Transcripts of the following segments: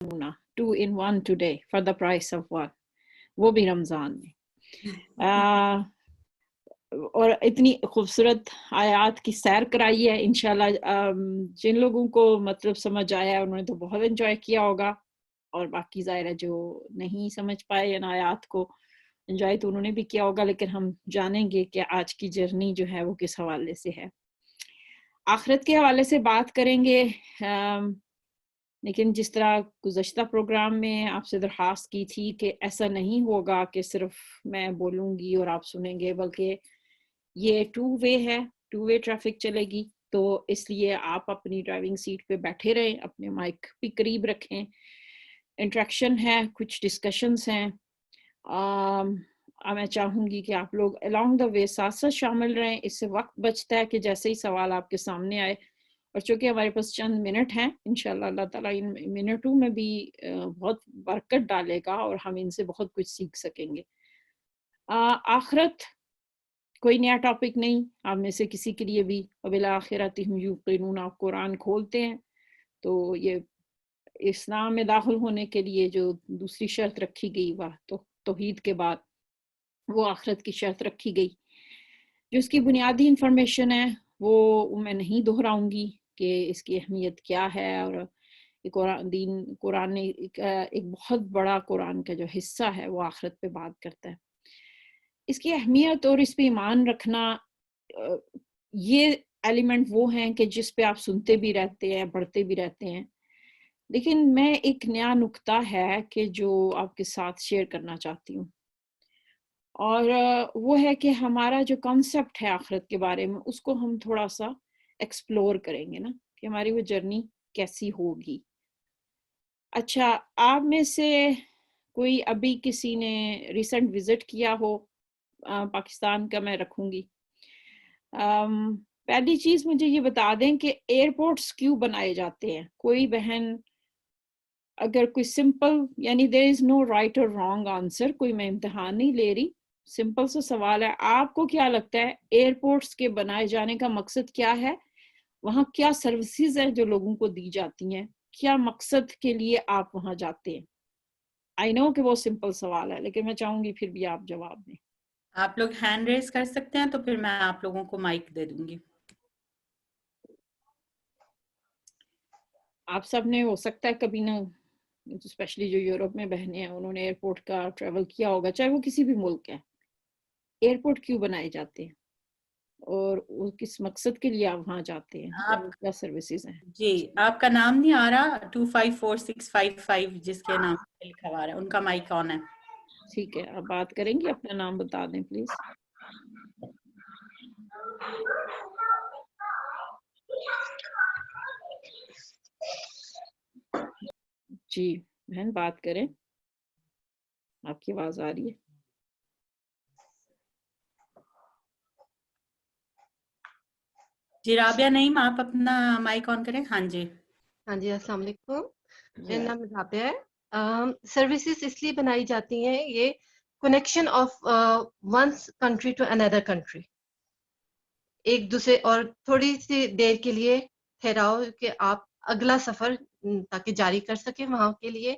2 in 1 today for the price of 1, وہ بھی رمضان میں. اور اتنی خوبصورت آیات کی سیر کرائی ہے. انشاءاللہ جن لوگوں کو مطلب سمجھ آیا ہے انہوں نے تو بہت انجوائے کیا ہوگا, اور باقی ظاہر ہے جو نہیں سمجھ پائے ان آیات کو انجوائے تو انہوں نے بھی کیا ہوگا. لیکن ہم جانیں گے کہ آج کی جرنی جو ہے وہ کس حوالے سے ہے. آخرت کے حوالے سے بات کریں گے, لیکن جس طرح گزشتہ پروگرام میں آپ سے درخواست کی تھی کہ ایسا نہیں ہوگا کہ صرف میں بولوں گی اور آپ سنیں گے, بلکہ یہ 2 وے ہے, 2 وے ٹریفک چلے گی. تو اس لیے آپ اپنی ڈرائیونگ سیٹ پہ بیٹھے رہیں, اپنے مائک بھی قریب رکھیں. انٹریکشن ہے, کچھ ڈسکشنز ہیں. میں چاہوں گی کہ آپ لوگ along the way ساتھ ساتھ شامل رہیں. اس سے وقت بچتا ہے کہ جیسے ہی سوال آپ کے سامنے آئے, اور چونکہ ہمارے پاس چند منٹ ہیں, انشاءاللہ اللہ تعالیٰ ان منٹوں میں بھی بہت برکت ڈالے گا اور ہم ان سے بہت کچھ سیکھ سکیں گے. آخرت کوئی نیا ٹاپک نہیں آپ میں سے کسی کے لیے بھی. وبالآخرۃ هم یوقنون, آپ قرآن کھولتے ہیں تو یہ اسلام میں داخل ہونے کے لیے جو دوسری شرط رکھی گئی وہ تو توحید کے بعد وہ آخرت کی شرط رکھی گئی. جو اس کی بنیادی انفارمیشن ہے وہ میں نہیں دہراؤں گی کہ اس کی اہمیت کیا ہے, اور قرآن نے ایک بہت بڑا قرآن کا جو حصہ ہے وہ آخرت پہ بات کرتا ہے. اس کی اہمیت اور اس پہ ایمان رکھنا, یہ ایلیمنٹ وہ ہیں کہ جس پہ آپ سنتے بھی رہتے ہیں, پڑھتے بھی رہتے ہیں. لیکن میں ایک نیا نقطہ ہے کہ جو آپ کے ساتھ شیئر کرنا چاہتی ہوں, اور وہ ہے کہ ہمارا جو کانسیپٹ ہے آخرت کے بارے میں اس کو ہم تھوڑا سا ایکسپلور کریں گے نا, کہ ہماری وہ جرنی کیسی ہوگی. اچھا, آپ میں سے کوئی ابھی کسی نے ریسنٹ وزٹ کیا ہو پاکستان کا, میں رکھوں گی. پہلی چیز مجھے یہ بتا دیں کہ ایئرپورٹس کیوں بنائے جاتے ہیں. کوئی بہن اگر کوئی سمپل, یعنی there is no right or wrong answer, کوئی میں امتحان نہیں لے رہی, سمپل سا سوال ہے, آپ کو کیا لگتا ہے ایئرپورٹس کے بنائے جانے کا مقصد کیا ہے؟ وہاں کیا سروسز ہیں جو لوگوں کو دی جاتی ہیں؟ کیا مقصد کے لیے آپ وہاں جاتے ہیں؟ آئی نو کہ وہ سمپل سوال ہے, لیکن میں چاہوں گی پھر بھی آپ جواب دیں. آپ لوگ ہینڈ ریز کر سکتے ہیں تو پھر میں آپ لوگوں کو مائک دے دوں گی. آپ سب نے ہو سکتا ہے کبھی نہ, اسپیشلی جو یورپ میں بہنیں ہیں انہوں نے ایئرپورٹ کا ٹریول کیا ہوگا, چاہے وہ کسی بھی ملک ہے. ایئرپورٹ کیوں بنائے جاتے ہیں اور وہ کس مقصد کے لیے آپ وہاں جاتے ہیں, اور کیا سروسز ہیں؟ جی, آپ کا نام نہیں آ رہا 254655 جس کے نام پہ لکھا ہوا ہے, ان کا مائک آن ہے. ٹھیک ہے, آپ بات کریں گے, اپنا نام بتا دیں پلیز. جی بہن بات کریں, آپ کی آواز آ رہی ہے. جی رابعہ نعیم, آپ اپنا مائک آن کریں. ہاں جی. ہاں جی, السلام علیکم. میرا نام رابعہ ہے. سروسز اس لیے بنائی جاتی ہیں, یہ connection of one's country to اندر کنٹری, ایک دوسرے اور تھوڑی سی دیر کے لیے ٹھہراؤ کہ آپ اگلا سفر تاکہ جاری کر سکیں وہاں کے لیے.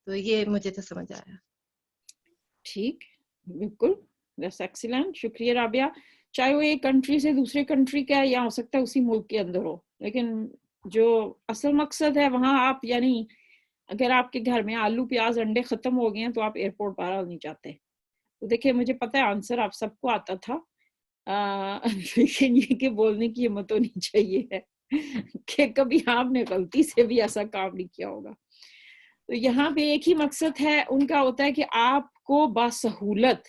تو یہ مجھے تو سمجھ آیا. ٹھیک, بالکل, دیٹس ایکسیلنٹ. شکریہ رابعہ. چاہے وہ ایک کنٹری سے دوسرے کنٹری کا ہے یا ہو سکتا ہے اسی ملک کے اندر ہو, لیکن جو اصل مقصد ہے وہاں آپ, یعنی اگر آپ کے گھر میں آلو پیاز انڈے ختم ہو گئے ہیں تو آپ ایئرپورٹ بہرحال نہیں جاتے. تو دیکھیں مجھے پتہ ہے آنسر آپ سب کو آتا تھا, لیکن یہ کہ بولنے کی ہمت ہونی چاہیے ہے کہ کبھی آپ نے غلطی سے بھی ایسا کام نہیں کیا ہوگا. تو یہاں پہ ایک ہی مقصد ہے ان کا, ہوتا ہے کہ آپ کو باسہولت,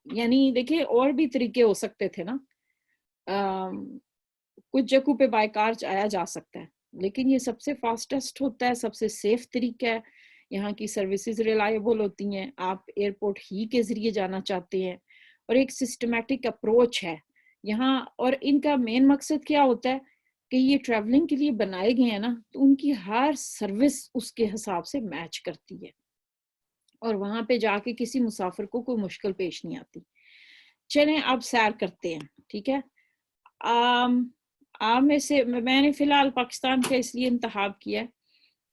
یعنی دیکھیں اور بھی طریقے ہو سکتے تھے نا, کچھ جگہوں پہ بائی کار آیا جا سکتا ہے, لیکن یہ سب سے فاسٹسٹ ہوتا ہے, سب سے سیف طریقہ ہے. یہاں کی سروسز ریلائبل ہوتی ہیں, آپ ایئرپورٹ ہی کے ذریعے جانا چاہتے ہیں, اور ایک سسٹمیٹک اپروچ ہے یہاں. اور ان کا مین مقصد کیا ہوتا ہے کہ یہ ٹریولنگ کے لیے بنائے گئے ہیں نا, تو ان کی ہر سروس اس کے حساب سے میچ کرتی ہے, اور وہاں پہ جا کے کسی مسافر کو کوئی مشکل پیش نہیں آتی. چلیں اب سیر کرتے ہیں, ٹھیک ہے. میں نے فی الحال پاکستان کا اس لیے انتخاب کیا ہے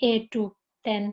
8 to 10,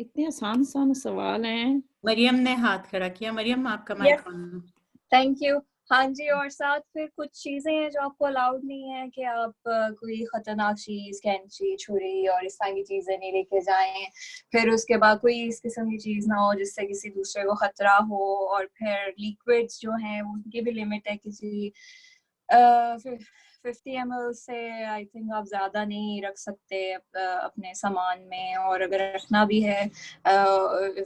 اتنے آسان آسان سوال ہیں. مریم نے ہاتھ کھڑا کیا. مریم آپ کا مائک آن. Thank you. ہاں جی, اور ساتھ پھر کچھ چیزیں ہیں جو آپ کو الاؤڈ نہیں ہے کہ آپ کوئی خطرناک چیز, کینچی, چھری اور اس طرح کی چیزیں نہیں لے کے جائیں. پھر اس کے بعد کوئی اس قسم کی چیز نہ ہو جس سے کسی دوسرے کو خطرہ ہو. اور پھر لیکوڈز جو ہیں ان کی بھی لمٹ ہے, کسی 50 ml سے آئی تھنک آپ زیادہ نہیں رکھ سکتے اپنے سامان میں. اور اگر رکھنا بھی ہے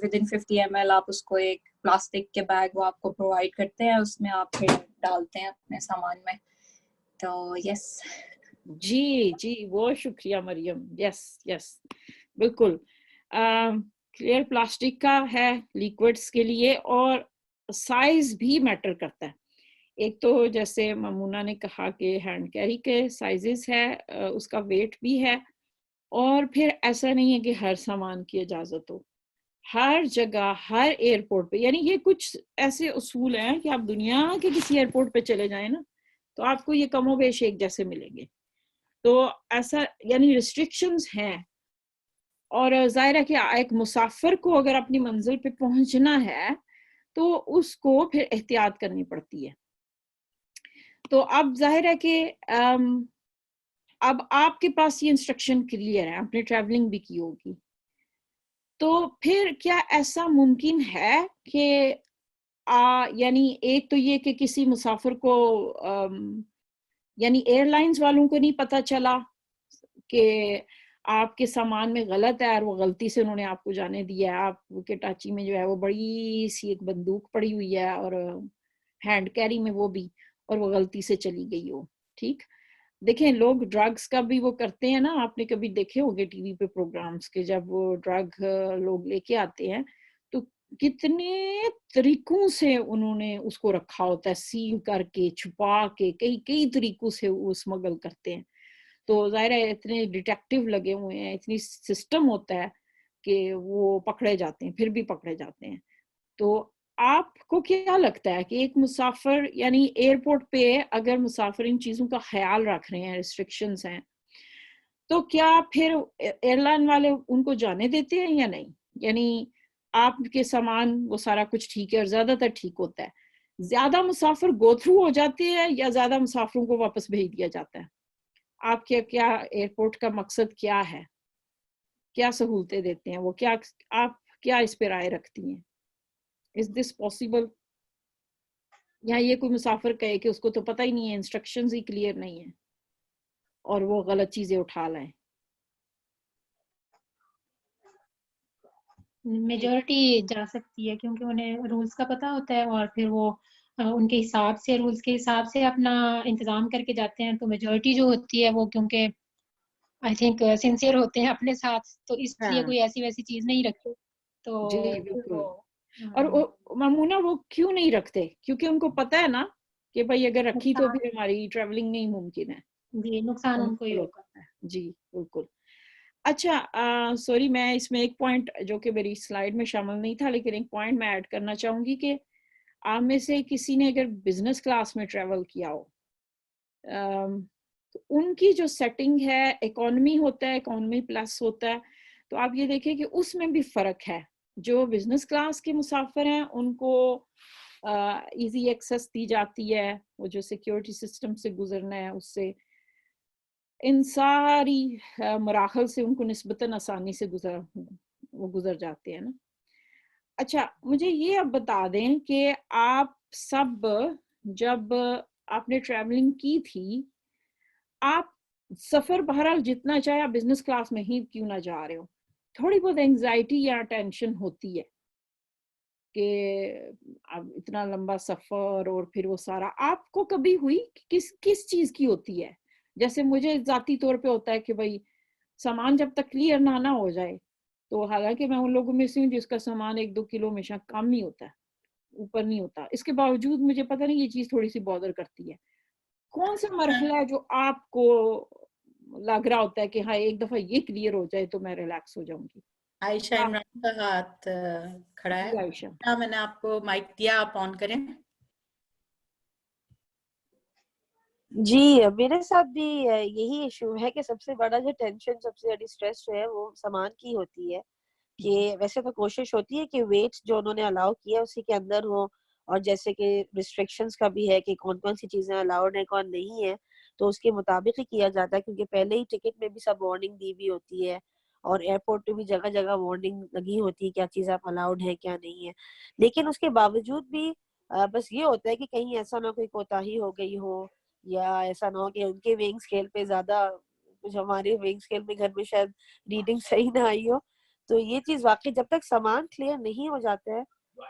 ود ان 50 ml, آپ اس کو ایک پلاسٹک کے بیگ وہ آپ کو پرووائڈ کرتے ہیں, اس میں آپ پھر ڈالتے ہیں اپنے سامان میں. تو یس. جی بہت شکریہ مریم. یس بالکل. کلیئر پلاسٹک کا ہے لیکوڈس کے لیے, اور سائز بھی میٹر کرتا ہے. ایک تو جیسے ممونہ نے کہا کہ ہینڈ کیری کے سائزز ہے, اس کا ویٹ بھی ہے, اور پھر ایسا نہیں ہے کہ ہر سامان کی اجازت ہو ہر جگہ ہر ایئرپورٹ پہ. یعنی یہ کچھ ایسے اصول ہیں کہ آپ دنیا کے کسی ایئرپورٹ پہ چلے جائیں نا تو آپ کو یہ کم و بیش ایک جیسے ملیں گے. تو ایسا یعنی ریسٹرکشنز ہیں. اور ظاہر ہے کہ ایک مسافر کو اگر اپنی منزل پہ پہنچنا ہے تو اس کو پھر احتیاط کرنی پڑتی ہے. تو اب ظاہر ہے کہ اب آپ کے پاس یہ انسٹرکشن کلیئر ہے, آپ نے ٹریولنگ بھی کی ہوگی, تو پھر کیا ایسا ممکن ہے کہ یعنی ایک تو یہ کہ کسی مسافر کو یعنی ایئر لائنز والوں کو نہیں پتہ چلا کہ آپ کے سامان میں غلط ہے اور وہ غلطی سے انہوں نے آپ کو جانے دیا ہے, آپ کے ٹاچی میں جو ہے وہ بڑی سی ایک بندوق پڑی ہوئی ہے اور ہینڈ کیری میں وہ بھی, اور وہ غلطی سے چلی گئی ہو. ٹھیک, دیکھیں لوگ ڈرگز کا بھی وہ کرتے ہیں نا, آپ نے کبھی دیکھے ہوگے ٹی وی پہ پروگرامز کے, جب وہ ڈرگ لوگ لے کے آتے ہیں تو کتنے طریقوں سے انہوں نے اس کو رکھا ہوتا ہے, سیل کر کے, چھپا کے, کئی طریقوں سے وہ اسمگل کرتے ہیں. تو ظاہر ہے اتنے ڈیٹیکٹیو لگے ہوئے ہیں, اتنی سسٹم ہوتا ہے کہ وہ پکڑے جاتے ہیں, پھر بھی پکڑے جاتے ہیں. تو آپ کو کیا لگتا ہے کہ ایک مسافر یعنی ایئرپورٹ پہ اگر مسافر ان چیزوں کا خیال رکھ رہے ہیں, ریسٹرکشنز ہیں, تو کیا پھر ایئر لائن والے ان کو جانے دیتے ہیں یا نہیں؟ یعنی آپ کے سامان وہ سارا کچھ ٹھیک ہے اور زیادہ تر ٹھیک ہوتا ہے, زیادہ مسافر گو تھرو ہو جاتے ہیں یا زیادہ مسافروں کو واپس بھیج دیا جاتا ہے؟ آپ کیا ایئرپورٹ کا مقصد کیا ہے, کیا سہولتیں دیتے ہیں وہ, کیا آپ کیا اس پہ رائے رکھتی ہیں؟ Is this possible؟ یا یہ کوئی مسافر کہے کہ اس کو تو پتہ ہی نہیں ہے, انسٹرکشنز ہی کلیئر نہیں ہیں اور وہ غلط چیزیں اٹھا لائیں؟ میجورٹی جا سکتی ہے کیونکہ انہیں رولز کا پتہ ہوتا ہے اور پھر وہ ان کے حساب سے, رولز کے حساب سے اپنا انتظام کر کے جاتے ہیں. تو میجورٹی جو ہوتی ہے وہ کیونکہ آئی تھنک سنسیئر ہوتے ہیں اپنے ساتھ, تو اس لیے کوئی ایسی ویسی چیز نہیں رکھتے. تو جی بالکل. اور ممونہ وہ کیوں نہیں رکھتے؟ کیونکہ ان کو پتہ ہے نا کہ بھائی اگر رکھی تو پھر ہماری ٹریولنگ نہیں ممکن ہے. جی, نقصان ان کو ہی ہوگا. جی بالکل. اچھا سوری, میں اس میں ایک پوائنٹ جو کہ میری سلائیڈ میں شامل نہیں تھا لیکن ایک پوائنٹ میں ایڈ کرنا چاہوں گی کہ آپ میں سے کسی نے اگر بزنس کلاس میں ٹریول کیا ہو تو ان کی جو سیٹنگ ہے اکانومی ہوتا ہے, اکانومی پلس ہوتا ہے, تو آپ یہ دیکھیں کہ اس میں بھی فرق ہے. جو بزنس کلاس کے مسافر ہیں ان کو ایزی ایکسیس دی جاتی ہے, وہ جو سیکیورٹی سسٹم سے گزرنا ہے اس سے, ان ساری مراحل سے ان کو نسبتاً آسانی سے گزر جاتے ہیں نا. اچھا مجھے یہ اب بتا دیں کہ آپ سب جب آپ نے ٹریولنگ کی تھی, آپ سفر بہرحال جتنا چاہے آپ بزنس کلاس میں ہی کیوں نہ جا رہے ہو, تھوڑی بہت اینگزائٹی یا ٹینشن ہوتی ہے کہ اب اتنا لمبا سفر اور پھر وہ سارا, آپ کو کبھی ہوئی کس چیز کی ہوتی ہے؟ جیسے مجھے ذاتی طور پہ ہوتا ہے کہ بھائی سامان جب تک کلیئر نہ ہو جائے, تو حالانکہ میں ان لوگوں میں سے ہوں جس کا سامان 1-2 کلو ہمیشہ کم ہی ہوتا ہے, اوپر نہیں ہوتا, اس کے باوجود مجھے پتہ نہیں یہ چیز تھوڑی سی بادر کرتی ہے. کون سا مرحلہ ہے جو آپ کو لگ رہا ہوتا ہے کہ ہاں ایک دفعہ یہ کلیئر ہو جائے تو میں ریلیکس ہو جاؤں گی؟ عائشہ عمران کا ہاتھ کھڑا ہے. عائشہ, میں نے آپ کو مائک دیا, آپ آن کریں. جی میرے ساتھ بھی یہی ایشو ہے کہ سب سے بڑا جو ٹینشن, سب سے بڑی اسٹریس جو ہے وہ سامان کی ہوتی ہے. کہ ویسے تو کوشش ہوتی ہے کہ ویٹ جو انہوں نے الاؤ کیا اسی کے اندر ہو, اور جیسے کہ ریسٹرکشنز کا بھی ہے کہ کون کون سی چیزیں الاؤڈ ہیں کون نہیں ہے, تو اس کے مطابق ہی کیا جاتا ہے, کیونکہ پہلے ہی ٹکٹ میں بھی سب وارننگ دی ہوئی ہوتی ہے, اور ایئرپورٹ پہ بھی جگہ جگہ وارننگ لگی ہوتی ہے کیا چیز آپ الاؤڈ ہے کیا نہیں ہے. لیکن اس کے باوجود بھی بس یہ ہوتا ہے کہ کہیں ایسا نہ کوئی کوتاہی ہو گئی ہو, یا ایسا نہ ہو کہ ان کے وینگ اسکیل پہ زیادہ کچھ ہمارے وینگ اسکیل میں گھر میں شاید ریڈنگ صحیح نہ آئی ہو. تو یہ چیز واقعی جب تک سامان کلیئر نہیں ہو جاتا ہے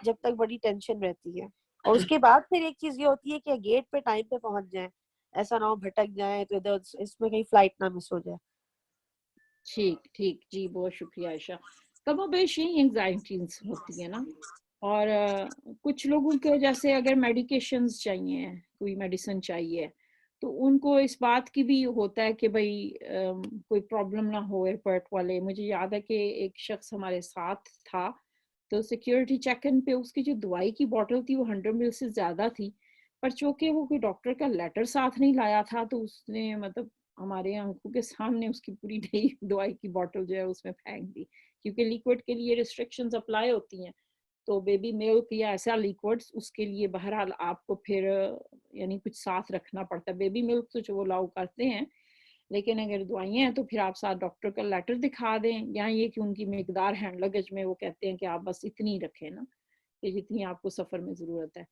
جب تک بڑی ٹینشن رہتی ہے. اور اس کے بعد پھر ایک چیز یہ ہوتی ہے کہ گیٹ پہ ٹائم پہ پہنچ جائیں, ایسا نہ ہو بھٹک جائیں تو ادھر اس میں کہیں فلائٹ نہ مس ہو جائے. ٹھیک ٹھیک جی, بہت شکریہ عائشہ. کم و بیش یہی انگزائٹیز ہوتی ہیں نا, اور کچھ لوگوں کے جیسے اگر میڈیکیشنز چاہیے, کوئی میڈیسن چاہیے, تو ان کو اس بات کی بھی ہوتا ہے کہ بھئی کوئی پرابلم نہ ہو ایئرپورٹ والے. مجھے یاد ہے کہ ایک شخص ہمارے ساتھ تھا, تو سیکیورٹی چیک ان پہ اس کی جو دوائی کی بوٹل تھی وہ 100 ml سے زیادہ تھی, پر چونکہ وہ کوئی ڈاکٹر کا لیٹر ساتھ نہیں لایا تھا, تو اس نے مطلب ہمارے آنکھوں کے سامنے اس کی پوری نئی دوائی کی بوٹل جو ہے اس میں پھینک دی, کیونکہ لیکوڈ کے لیے ریسٹرکشنز اپلائی ہوتی ہیں. تو بیبی ملک یا ایسا لیکوڈز اس کے لیے بہرحال آپ کو پھر یعنی کچھ ساتھ رکھنا پڑتا ہے. بیبی ملک تو جو وہ لاؤ کرتے ہیں, لیکن اگر دوائیاں ہیں تو پھر آپ ساتھ ڈاکٹر کا لیٹر دکھا دیں, یا یہ کہ ان کی مقدار ہینڈ لگیج میں وہ کہتے ہیں کہ آپ بس اتنی رکھیں نا, کہ جتنی آپ کو سفر میں ضرورت ہے.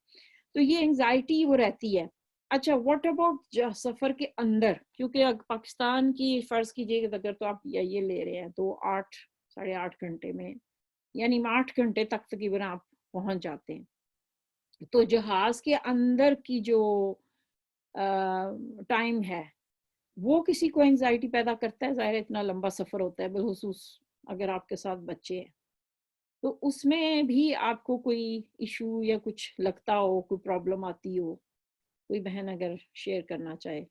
تو یہ انگزائٹی وہ رہتی ہے. اچھا, واٹ اباؤٹ سفر کے اندر, کیونکہ پاکستان کی فرض کیجیے اگر تو آپ یہ لے رہے ہیں تو 8-8.5 گھنٹے میں, یعنی 8 گھنٹے تک تقریباً آپ پہنچ جاتے ہیں. تو جہاز کے اندر کی جو ٹائم ہے وہ کسی کو انگزائٹی پیدا کرتا ہے. ظاہر اتنا لمبا سفر ہوتا ہے, بالخصوص اگر آپ کے ساتھ بچے ہیں, تو اس میں بھی آپ کو کوئی ایشو یا کچھ لگتا ہو, کوئی پرابلم آتی ہو, کوئی بہن اگر شیئر کرنا چاہے.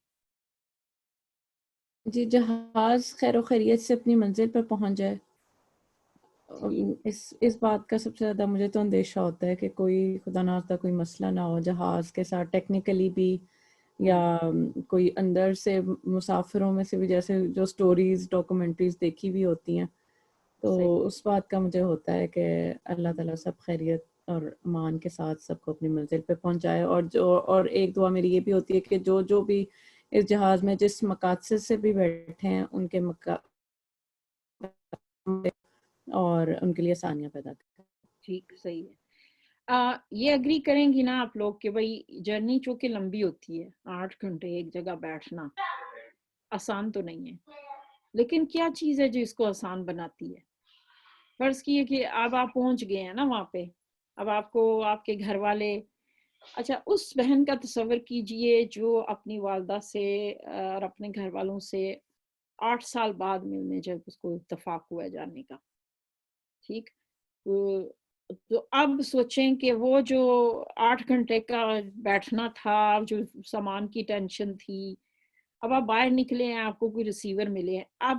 جی, جہاز خیر و خیریت سے اپنی منزل پر پہنچ جائے, اس بات کا سب سے زیادہ مجھے تو اندیشہ ہوتا ہے کہ کوئی خدا نخواستہ کوئی مسئلہ نہ ہو جہاز کے ساتھ ٹیکنیکلی بھی, یا کوئی اندر سے مسافروں میں سے بھی جیسے جو سٹوریز ڈاکومنٹریز دیکھی بھی ہوتی ہیں, تو اس بات کا مجھے ہوتا ہے کہ اللہ تعالیٰ سب خیریت اور امان کے ساتھ سب کو اپنی منزل پہ پہنچائے. اور ایک دعا میری یہ بھی ہوتی ہے کہ جو بھی اس جہاز میں جس مقاصد سے بھی بیٹھے ہیں ان کے اور ان کے لیے آسانیاں پیدا کریں. ٹھیک, صحیح ہے. یہ اگری کریں گی نا آپ لوگ کہ بھائی جرنی چونکہ لمبی ہوتی ہے, 8 گھنٹے ایک جگہ بیٹھنا آسان تو نہیں ہے, لیکن کیا چیز ہے جو اس کو آسان بناتی ہے؟ فرض کیے کہ اب آپ پہنچ گئے ہیں نا وہاں پہ, اب آپ کو آپ کے گھر والے, اچھا اس بہن کا تصور کیجئے جو اپنی والدہ سے اور اپنے گھر والوں سے 8 سال بعد ملنے جب اس کو اتفاق ہوا جانے کا, ٹھیک, تو اب سوچیں کہ وہ جو 8 گھنٹے کا بیٹھنا تھا, جو سامان کی ٹینشن تھی, اب آپ باہر نکلے ہیں, آپ کو کوئی ریسیور ملے ہیں, اب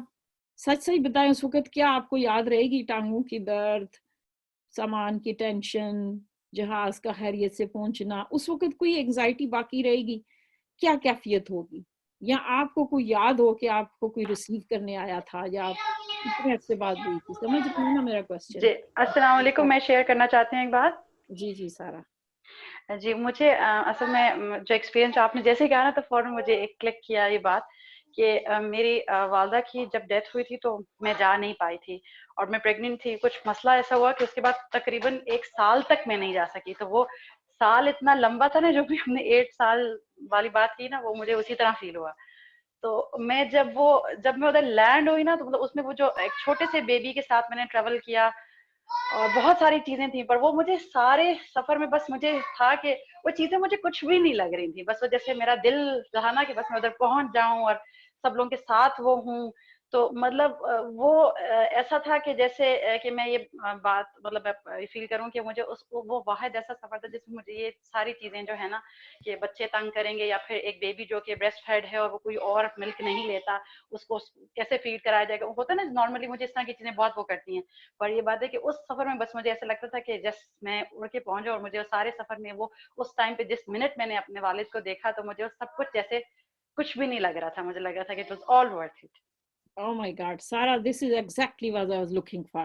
سچ بتائیں اس وقت کیا آپ کو یاد رہے گی ٹانگوں کی درد, سامان کی ٹینشن, جہاز کا خیریت سے پہنچنا؟ اس وقت کوئی انگزائٹی باقی رہے گی؟ کیا کیفیت ہوگی؟ یا آپ کو کوئی یاد ہو کہ آپ کو کوئی ریسیو کرنے آیا تھا, یا آپ کتنے عرصے بعد ہوئی تھی؟ سمجھ رہی ہیں نا میرا کوسچن؟ جی السلام علیکم, میں شیئر کرنا چاہتی ہوں ایک بات. جی جی سارا. جی مجھے اصل میں جو ایکسپیرینس آپ نے جیسے کہا نا, تو فوراً مجھے ایک کلک کیا یہ بات کہ میری والدہ کی جب ڈیتھ ہوئی تھی تو میں جا نہیں پائی تھی, اور میں پریگننٹ تھی. کچھ مسئلہ ایسا ہوا کہ اس کے بعد تقریباً 1 سال تک میں نہیں جا سکی. تو وہ سال اتنا لمبا تھا نا, جو بھی ہم نے 8 سال والی بات کی نا, وہ مجھے اسی طرح فیل ہوا. تو میں جب میں ادھر لینڈ ہوئی نا, تو مطلب اس میں وہ جو ایک چھوٹے سے بیبی کے ساتھ میں نے ٹریول کیا, اور بہت ساری چیزیں تھیں, پر وہ مجھے سارے سفر میں بس مجھے تھا کہ وہ چیزیں مجھے کچھ بھی نہیں لگ رہی تھی. بس وہ جیسے میرا دل رہا نا کہ بس میں ادھر پہنچ جاؤں اور سب لوگوں کے ساتھ وہ ہوں. تو مطلب وہ ایسا تھا کہ جیسے کہ میں یہ بات مطلب فیل کروں کہ مجھے وہ واحد ایسا سفر تھا جس میں مجھے یہ ساری چیزیں جو ہے نا, کہ بچے تنگ کریں گے, یا پھر ایک بیبی جو کہ بریسٹ فیڈ ہے اور وہ کوئی اور ملک نہیں لیتا, اس کو کیسے فیڈ کرایا جائے گا, وہ ہوتا ہے نا نارملی مجھے اس طرح کی چیزیں بہت وہ کرتی ہیں. پر یہ بات ہے کہ اس سفر میں بس مجھے ایسا لگتا تھا کہ جس میں اڑ کے پہنچا, اور مجھے سارے سفر میں وہ اس ٹائم پہ جس منٹ میں نے اپنے والد کو دیکھا, تو مجھے سب کچھ جیسے کچھ بھی نہیں لگ رہا تھا. مجھے لگ رہا تھا کہ it was all worth it. Oh my God, Sarah, this is exactly what I was looking for.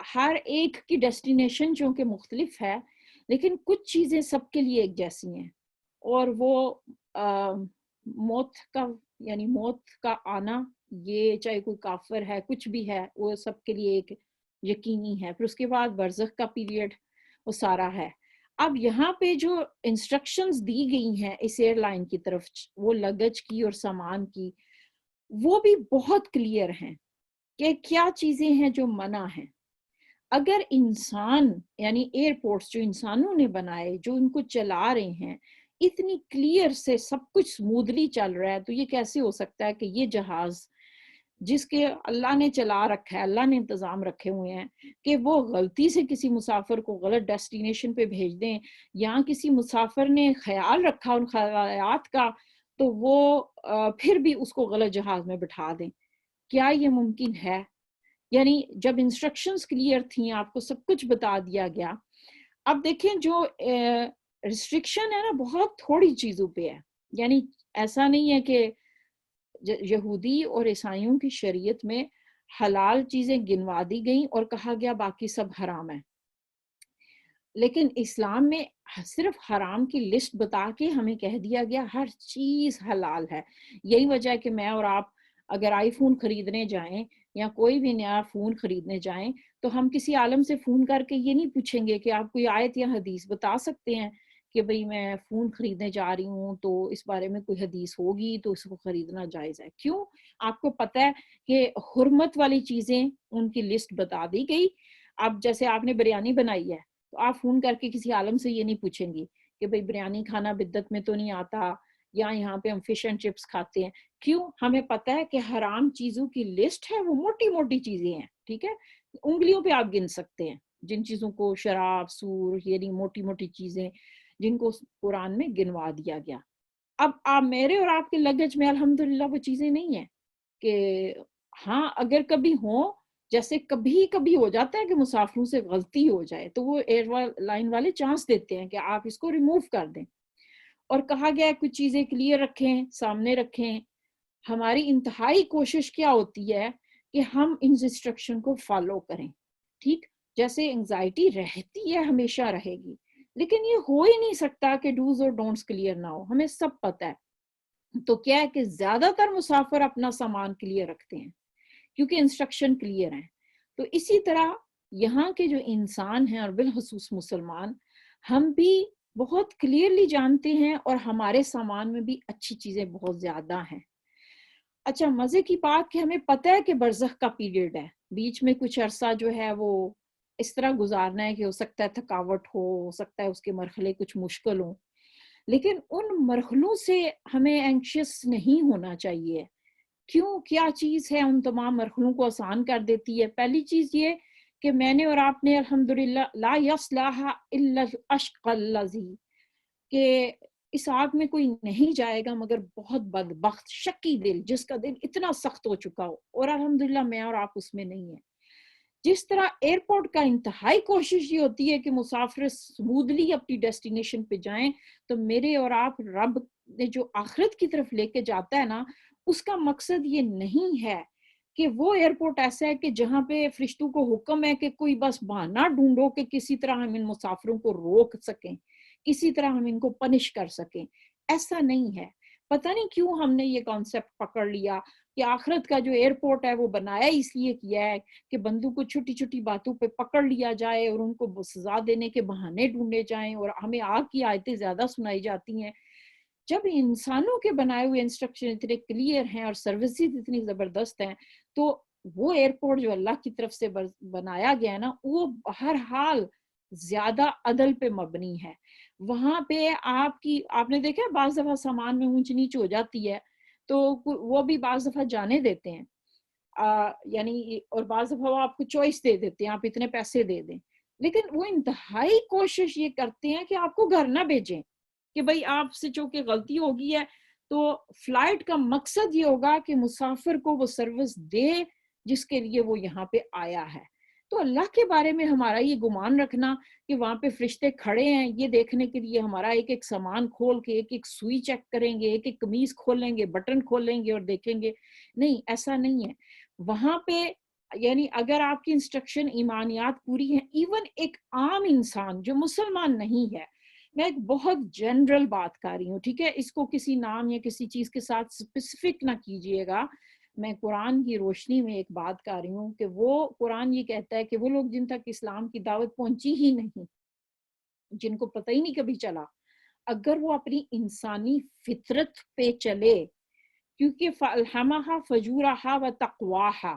ہر ایک کی ڈیسٹینیشن چونکہ مختلف ہے لیکن کچھ چیزیں سب کے لیے ایک جیسی ہیں، اور وہ موت کا یعنی موت کا آنا، یہ چاہے کوئی کافر ہے کچھ بھی ہے وہ سب کے لیے ایک یقینی ہے. پھر اس کے بعد برزخ کا پیریڈ وہ سارا ہے. اب یہاں پہ جو انسٹرکشنز دی گئی ہیں اس ایئر لائن کی طرف وہ لگج کی اور سامان کی، وہ بھی بہت کلیئر ہیں کہ کیا چیزیں ہیں جو منع ہیں. اگر انسان یعنی ایئرپورٹس جو انسانوں نے بنائے، جو ان کو چلا رہے ہیں، اتنی کلیئر سے سب کچھ سمودلی چل رہا ہے، تو یہ کیسے ہو سکتا ہے کہ یہ جہاز جس کے اللہ نے چلا رکھا ہے، اللہ نے انتظام رکھے ہوئے ہیں، کہ وہ غلطی سے کسی مسافر کو غلط ڈیسٹینیشن پہ بھیج دیں، یا کسی مسافر نے خیال رکھا ان خیالات کا تو وہ پھر بھی اس کو غلط جہاز میں بٹھا دیں؟ کیا یہ ممکن ہے؟ یعنی جب انسٹرکشنز کلیئر تھیں، آپ کو سب کچھ بتا دیا گیا. اب دیکھیں جو ریسٹرکشن ہے نا بہت تھوڑی چیزوں پہ ہے. یعنی ایسا نہیں ہے کہ یہودی اور عیسائیوں کی شریعت میں حلال چیزیں گنوا دی گئیں اور کہا گیا باقی سب حرام ہے، لیکن اسلام میں صرف حرام کی لسٹ بتا کے ہمیں کہہ دیا گیا ہر چیز حلال ہے. یہی وجہ ہے کہ میں اور آپ اگر آئی فون خریدنے جائیں یا کوئی بھی نیا فون خریدنے جائیں تو ہم کسی عالم سے فون کر کے یہ نہیں پوچھیں گے کہ آپ کوئی آیت یا حدیث بتا سکتے ہیں کہ بھئی میں فون خریدنے جا رہی ہوں تو اس بارے میں کوئی حدیث ہوگی تو اس کو خریدنا جائز ہے. کیوں؟ آپ کو پتہ ہے کہ حرمت والی چیزیں ان کی لسٹ بتا دی گئی. اب جیسے آپ نے بریانی بنائی ہے تو آپ فون کر کے کسی عالم سے یہ نہیں پوچھیں گی کہ بھئی بریانی کھانا بدعت میں تو نہیں آتا، یا یہاں پہ ہم فش اینڈ چپس کھاتے ہیں. کیوں؟ ہمیں پتہ ہے کہ حرام چیزوں کی لسٹ ہے وہ موٹی موٹی چیزیں ہیں، ٹھیک ہے، انگلیوں پہ آپ گن سکتے ہیں جن چیزوں کو شراب، سور، یعنی موٹی موٹی چیزیں جن کو قرآن میں گنوا دیا گیا. اب آپ میرے اور آپ کے لگج میں الحمدللہ وہ چیزیں نہیں ہیں کہ ہاں اگر کبھی ہوں، جیسے کبھی کبھی ہو جاتا ہے کہ مسافروں سے غلطی ہو جائے تو وہ ایئر لائن والے چانس دیتے ہیں کہ آپ اس کو ریموو کر دیں. اور کہا گیا ہے کچھ چیزیں کلیئر رکھیں، سامنے رکھیں. ہماری انتہائی کوشش کیا ہوتی ہے کہ ہم ان انسٹرکشن کو فالو کریں. ٹھیک، جیسے انگزائٹی رہتی ہے ہمیشہ رہے گی، لیکن یہ ہو ہی نہیں سکتا کہ ڈوز اور ڈونٹس کلیئر نہ ہو، ہمیں سب پتہ ہے. تو کیا ہے کہ زیادہ تر مسافر اپنا سامان کلیئر رکھتے ہیں کیونکہ انسٹرکشن کلیئر ہیں. تو اسی طرح یہاں کے جو انسان ہیں اور بالخصوص مسلمان، ہم بھی بہت کلیئرلی جانتے ہیں اور ہمارے سامان میں بھی اچھی چیزیں بہت زیادہ ہیں. اچھا، مزے کی بات کہ ہمیں پتہ ہے کہ برزخ کا پیریڈ ہے، بیچ میں کچھ عرصہ جو ہے وہ اس طرح گزارنا ہے کہ ہو سکتا ہے تھکاوٹ ہو سکتا ہے اس کے مرحلے کچھ مشکل ہوں، لیکن ان مرحلوں سے ہمیں اینکشیس نہیں ہونا چاہیے. کیوں؟ کیا چیز ہے ان تمام مرحلوں کو آسان کر دیتی ہے؟ پہلی چیز یہ کہ میں نے اور آپ نے الحمدللہ لا یصلح الا الاشقى الذی، کہ اس آگ میں کوئی نہیں جائے گا مگر بہت بدبخت شقی دل، جس کا دل اتنا سخت ہو چکا ہو، اور الحمدللہ میں اور آپ اس میں نہیں ہیں. جس طرح ایئرپورٹ کا انتہائی کوشش یہ ہوتی ہے کہ مسافر سمودلی اپنی ڈیسٹینیشن پہ جائیں، تو میرے اور آپ رب نے جو آخرت کی طرف لے کے جاتا ہے نا، اس کا مقصد یہ نہیں ہے کہ وہ ایئرپورٹ ایسا ہے کہ جہاں پہ فرشتوں کو حکم ہے کہ کوئی بس بہانہ ڈھونڈو کہ کسی طرح ہم ان مسافروں کو روک سکیں، کسی طرح ہم ان کو پنش کر سکیں. ایسا نہیں ہے. پتہ نہیں کیوں ہم نے یہ کانسیپٹ پکڑ لیا کہ آخرت کا جو ایئرپورٹ ہے وہ بنایا اس لیے کیا ہے کہ بندوں کو چھوٹی چھوٹی باتوں پہ پکڑ لیا جائے اور ان کو سزا دینے کے بہانے ڈھونڈے جائیں، اور ہمیں آگ کی آیتیں زیادہ سنائی جاتی ہیں. جب انسانوں کے بنائے ہوئے انسٹرکشن اتنے کلیئر ہیں اور سروسز اتنی زبردست ہیں، تو وہ ایئرپورٹ جو اللہ کی طرف سے بنایا گیا ہے نا، وہ ہر حال زیادہ عدل پہ مبنی ہے. وہاں پہ آپ نے دیکھا بعض دفعہ سامان میں اونچ نیچ ہو جاتی ہے تو وہ بھی بعض دفعہ جانے دیتے ہیں، یعنی اور بعض دفعہ وہ آپ کو چوائس دے دیتے ہیں آپ اتنے پیسے دے دیں، لیکن وہ انتہائی کوشش یہ کرتے ہیں کہ آپ کو گھر نہ بھیجیں کہ بھئی آپ سے چونکہ غلطی ہوگی ہے تو فلائٹ کا مقصد یہ ہوگا کہ مسافر کو وہ سروس دے جس کے لیے وہ یہاں پہ آیا ہے. تو اللہ کے بارے میں ہمارا یہ گمان رکھنا کہ وہاں پہ فرشتے کھڑے ہیں یہ دیکھنے کے لیے ہمارا ایک ایک سامان کھول کے ایک ایک سوئی چیک کریں گے، ایک ایک قمیض کھولیں گے، بٹن کھولیں گے اور دیکھیں گے، نہیں، ایسا نہیں ہے. وہاں پہ یعنی اگر آپ کی انسٹرکشن ایمانیات پوری ہیں، ایون ایک عام انسان جو مسلمان نہیں ہے، میں ایک بہت جنرل بات کر رہی ہوں، ٹھیک ہے، اس کو کسی نام یا کسی چیز کے ساتھ اسپیسیفک نہ کیجئے گا، میں قرآن کی روشنی میں ایک بات کر رہی ہوں کہ وہ قرآن یہ کہتا ہے کہ وہ لوگ جن تک اسلام کی دعوت پہنچی ہی نہیں، جن کو پتہ ہی نہیں کبھی چلا، اگر وہ اپنی انسانی فطرت پہ چلے، کیونکہ فَأَلْهَمَهَا فَجُورَهَا وَتَقْوَاهَا،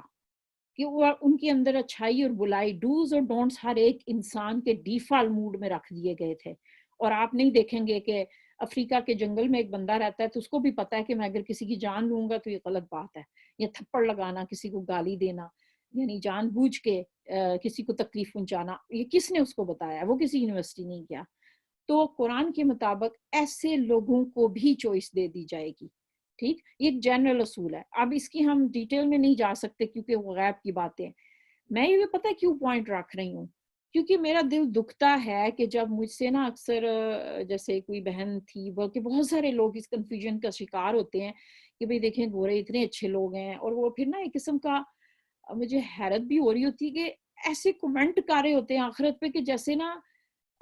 کہ وہ ان کے اندر اچھائی اور بلائی، ڈوز اور ڈونٹس ہر ایک انسان کے ڈیفالٹ موڈ میں رکھ دیے گئے تھے. اور آپ نہیں دیکھیں گے کہ افریقہ کے جنگل میں ایک بندہ رہتا ہے تو اس کو بھی پتا ہے کہ میں اگر کسی کی جان لوں گا تو یہ غلط بات ہے، یا تھپڑ لگانا، کسی کو گالی دینا، یعنی جان بوجھ کے کسی کو تکلیف پہنچانا، یہ کس نے اس کو بتایا؟ وہ کسی یونیورسٹی نہیں گیا. تو قرآن کے مطابق ایسے لوگوں کو بھی چوائس دے دی جائے گی. ٹھیک، یہ ایک جنرل اصول ہے. اب اس کی ہم ڈیٹیل میں نہیں جا سکتے کیونکہ وہ غیب کی باتیں ہیں. میں یہ پتہ ہے کیوں پوائنٹ رکھ رہی ہوں، کیونکہ میرا دل دکھتا ہے کہ جب مجھ سے نا اکثر جیسے کوئی بہن تھی، بلکہ بہت سارے لوگ اس کنفیوژن کا شکار ہوتے ہیں کہ بھئی دیکھیں گورے اتنے اچھے لوگ ہیں، اور وہ پھر نا ایک قسم کا مجھے حیرت بھی ہو رہی ہوتی کہ ایسے کومنٹ کر رہے ہوتے ہیں آخرت پہ کہ جیسے نا